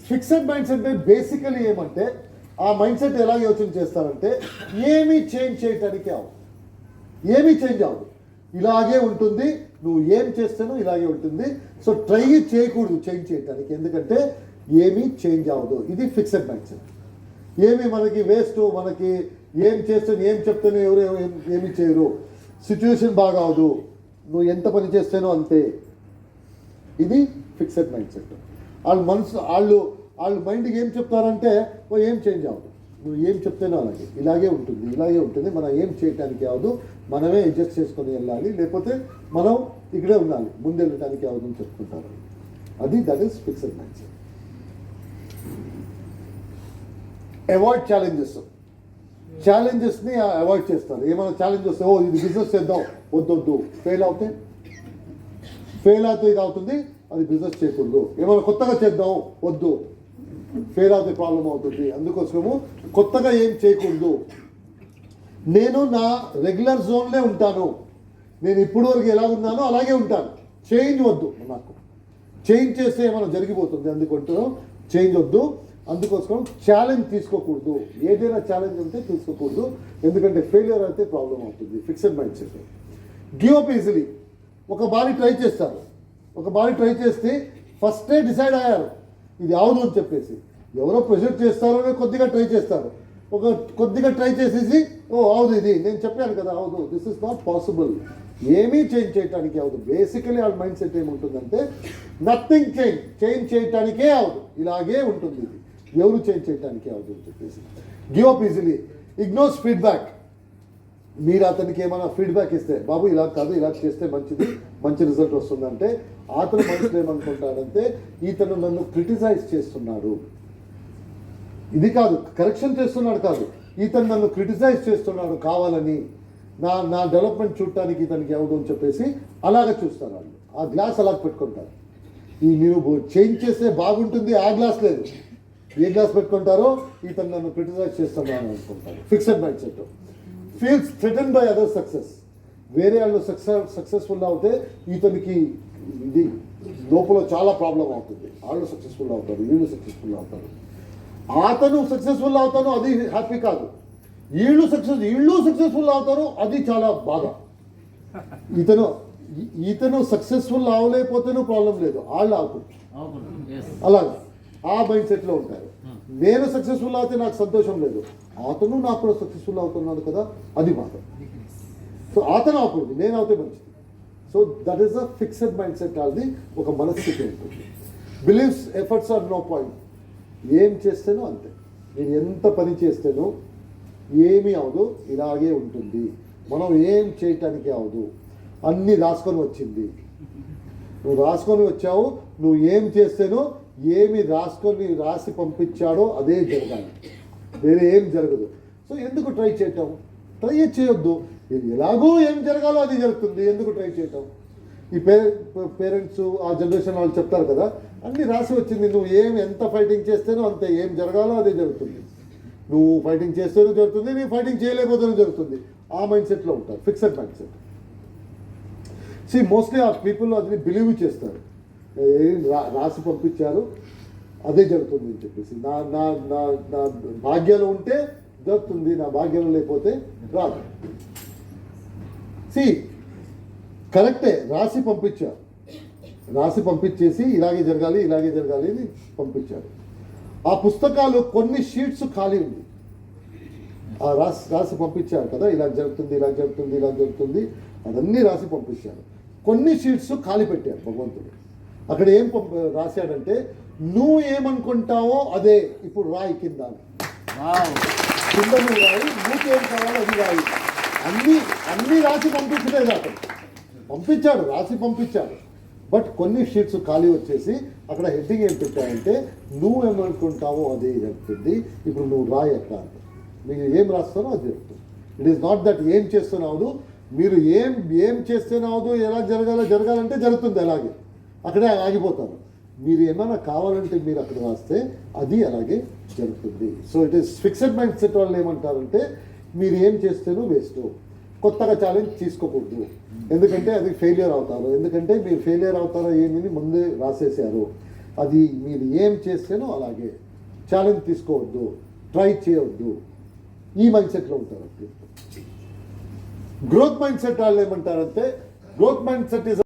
Fixed mind set basically ఏమంటే ఆ mind set ఎలా యోచన చేస్తారంటే ఏమీ చేంజ్ చేయటానికి అవ్వదు, ఏమీ చేంజ్ అవ్వదు, ఇలాగే ఉంటుంది, నువ్వు ఏం చేస్తానో ఇలాగే ఉంటుంది. సో ట్రై చేయకూడదు చేంజ్ చేయటానికి, ఎందుకంటే ఏమీ చేంజ్ అవ్వదు. ఇది ఫిక్సెడ్ మైండ్ సెట్. ఏమి మనకి వేస్ట్, మనకి ఏం చేస్తాను ఏం చెప్తానో ఎవరు ఏమి చేయరు, సిచ్యువేషన్ బాగా అవదు, నువ్వు ఎంత పని చేస్తానో అంతే. ఇది ఫిక్సెడ్ మైండ్ సెట్. వాళ్ళ మైండ్కి ఏం చెప్తారంటే ఓ ఏం చేంజ్ అవ్వదు, నువ్వు ఏం చెప్తానో అలాగే ఇలాగే ఉంటుంది, ఇలాగే ఉంటుంది, మనం ఏం చేయటానికి అవ్వదు, మనమే అడ్జస్ట్ చేసుకొని వెళ్ళాలి, లేకపోతే మనం ఇక్కడే ఉండాలి, ముందు వెళ్ళటానికి అవ్వదు అని చెప్పుకుంటారు. That is fixed mind set. Avoid ఛాలెంజెస్ని అవాయిడ్ చేస్తారు. ఏమైనా ఛాలెంజ్ వస్తే ఓ ఇది బిజినెస్ చేద్దాం, వద్దు, ఫెయిల్ అవుతే ఇది అవుతుంది, అది బిజినెస్ చేయకూడదు. ఏమైనా కొత్తగా చేద్దాం, వద్దు, ఫెయిల్ అవుతే ప్రాబ్లం అవుతుంది, అందుకోసము కొత్తగా ఏం చేయకూడదు. నేను నా రెగ్యులర్ జోన్లే ఉంటాను, నేను ఇప్పుడు వరకు ఎలా ఉన్నానో అలాగే ఉంటాను, చేంజ్ వద్దు. నాకు చేంజ్ చేస్తే ఏమైనా జరిగిపోతుంది, అందుకుంటాను చేంజ్ వద్దు. అందుకోసం ఛాలెంజ్ తీసుకోకూడదు, ఏదైనా ఛాలెంజ్ ఉంటే తీసుకోకూడదు, ఎందుకంటే ఫెయిలియర్ అయితే ప్రాబ్లం అవుతుంది. Fixed mind set. Give up easily. ఒక బాడీ ట్రై చేస్తారు, ఒక బాడీ ట్రై చేస్తే ఫస్టే డిసైడ్ అయ్యారు ఇది అవదు అని చెప్పేసి, ఎవరో ప్రెషర్ చేస్తారో కొద్దిగా ట్రై చేస్తారు, కొద్దిగా ట్రై చేసేసి ఓ అవదు, ఇది నేను చెప్పాను కదా అవదు, దిస్ ఇస్ నాట్ పాసిబుల్, ఏమీ చేంజ్ చేయటానికి అవదు. బేసికలీ వాళ్ళ మైండ్ సెట్ ఏముంటుందంటే నథింగ్ చేంజ్ చేయటానికే అవదు, ఇలాగే ఉంటుంది, ఇది ఎవరు చేంజ్ చేయటానికే అవదు అని చెప్పేసి. Give up easily. Ignores feedback. మీరు అతనికి ఏమైనా ఫీడ్బ్యాక్ ఇస్తే బాబు ఇలా కాదు, ఇలా చేస్తే మంచి రిజల్ట్ వస్తుందంటే అతను మనసులో ఏమనుకుంటాడంటే ఇతను నన్ను క్రిటిసైజ్ చేస్తున్నాడు, ఇది కాదు కరెక్షన్ చేస్తున్నాడు కాదు, ఇతను నన్ను క్రిటిసైజ్ చేస్తున్నాడు కావాలని, నా డెవలప్మెంట్ చూడటానికి ఇతనికి అవదు అని చెప్పేసి అలాగే చూస్తారు వాళ్ళు. ఆ గ్లాస్ అలా పెట్టుకుంటారు. నువ్వు చేంజ్ చేస్తే బాగుంటుంది, ఆ గ్లాస్ లేదు, ఏ గ్లాస్ పెట్టుకుంటారో ఇతను నన్ను క్రిటిసైజ్ చేస్తున్నాను అనుకుంటారు. Fixed mind set. Feels threaten by other success. వేరే వాళ్ళు సక్సెస్ఫుల్ అవుతే ఇతనికి ఇది లోపల చాలా ప్రాబ్లం అవుతుంది, వాళ్ళు సక్సెస్ఫుల్ అవుతారు, వీళ్ళు సక్సెస్ఫుల్ అవుతారు. అతను సక్సెస్ఫుల్ అవుతాను అది హ్యాపీ కాదు, వీళ్ళు సక్సెస్ఫుల్ అవుతారు అది చాలా బాధ. ఇతను సక్సెస్ఫుల్ అవ్వలేకపోతేనూ ప్రాబ్లం లేదు, వాళ్ళు అవుతుంది, అలాగా ఆ మైండ్ సెట్లో ఉంటారు. నేను సక్సెస్ఫుల్ అవుతే నాకు సంతోషం లేదు, అతను నాకు కూడా సక్సెస్ఫుల్ అవుతున్నాడు కదా అది మాట. సో అతను అవ్వకూడదు, నేను అవుతే మంచిది. So that is a fixed mind set. అది ఒక మనస్థితి ఉంటుంది. Believes efforts are no point. ఏం చేస్తేనో అంతే, నేను ఎంత పని చేస్తేనో ఏమీ అవదు, ఇలాగే ఉంటుంది, మనం ఏం చేయటానికి అవదు, అన్నీ రాసుకొని వచ్చింది, నువ్వు రాసుకొని వచ్చావు, నువ్వు ఏం చేస్తేనో ఏమి రాసి పంపించాడో అదే జరగాలి, వేరే ఏం జరగదు. సో ఎందుకు ట్రై చేయటం? ట్రై చేయొద్దు, ఎలాగో ఏం జరగాలో అది జరుగుతుంది, ఎందుకు ట్రై చేయటం? ఈ పేరెంట్స్ ఆ జనరేషన్ వాళ్ళు చెప్తారు కదా, అన్నీ రాసి వచ్చింది, నువ్వు ఎంత ఫైటింగ్ చేస్తేనో అంతే, ఏం జరగాలో అదే జరుగుతుంది, నువ్వు ఫైటింగ్ చేస్తేనో జరుగుతుంది, నీ ఫైటింగ్ చేయలేకపోతేనో జరుగుతుంది. ఆ మైండ్ సెట్లో ఉంటారు, ఫిక్సెడ్ మైండ్ సెట్. మోస్ట్లీ ఆ పీపుల్ అది బిలీవ్ చేస్తారు, రాసి పంపించారు అదే జరుగుతుంది అని చెప్పేసి. నా నా నా నా భాగ్యంలో ఉంటే జరుగుతుంది, నా భాగ్యంలో లేకపోతే రాదు. కరెక్టే, రాసి పంపించేసి ఇలాగే జరగాలి అని పంపించారు. ఆ పుస్తకాలు కొన్ని షీట్స్ ఖాళీ ఉంది, ఆ రాసి పంపించారు కదా, ఇలా జరుగుతుంది అదన్నీ రాసి పంపించారు. కొన్ని షీట్స్ ఖాళీ పెట్టారు భగవంతుడు. అక్కడ ఏం రాశాడంటే నువ్వు ఏమనుకుంటావో అదే ఇప్పుడు రాయి కింద నువ్వు రాయి, నువ్వేం కావాలో అది రాయి, అన్నీ రాసి పంపించలేదు. అతను రాసి పంపించాడు, బట్ కొన్ని షీట్స్ ఖాళీ వచ్చేసి అక్కడ హెడ్డింగ్ ఏం పెట్టాడంటే నువ్వేమనుకుంటావో అదే జరుగుతుంది, ఇప్పుడు నువ్వు రాయి ఎట్లా అంటే మీరు ఏం రాస్తారో అది జరుగుతుంది. ఇట్ ఈస్ నాట్ దట్ ఏం చేస్తున్నావు, మీరు ఏం చేస్తున్నావు, ఎలా జరగాలంటే జరుగుతుంది, అలాగే అక్కడే ఆగిపోతారు. మీరు ఏమైనా కావాలంటే మీరు అక్కడ రాస్తే అది అలాగే జరుగుతుంది. So it is fixed mind set వాళ్ళు ఏమంటారంటే మీరు ఏం చేస్తేనో వేస్ట్, కొత్తగా ఛాలెంజ్ తీసుకోకూడదు, ఎందుకంటే అది ఫెయిలియర్ అవుతారు, ఎందుకంటే మీరు ఫెయిలియర్ అవుతారో ఏమని ముందే రాసేసారు. అది మీరు ఏం చేస్తేనో అలాగే ఛాలెంజ్ తీసుకోవద్దు, ట్రై చేయవద్దు, ఈ మైండ్ సెట్లో ఉంటారు. గ్రోత్ మైండ్ సెట్ వాళ్ళు ఏమంటారంటే గ్రోత్ మైండ్ సెట్ ఈజ్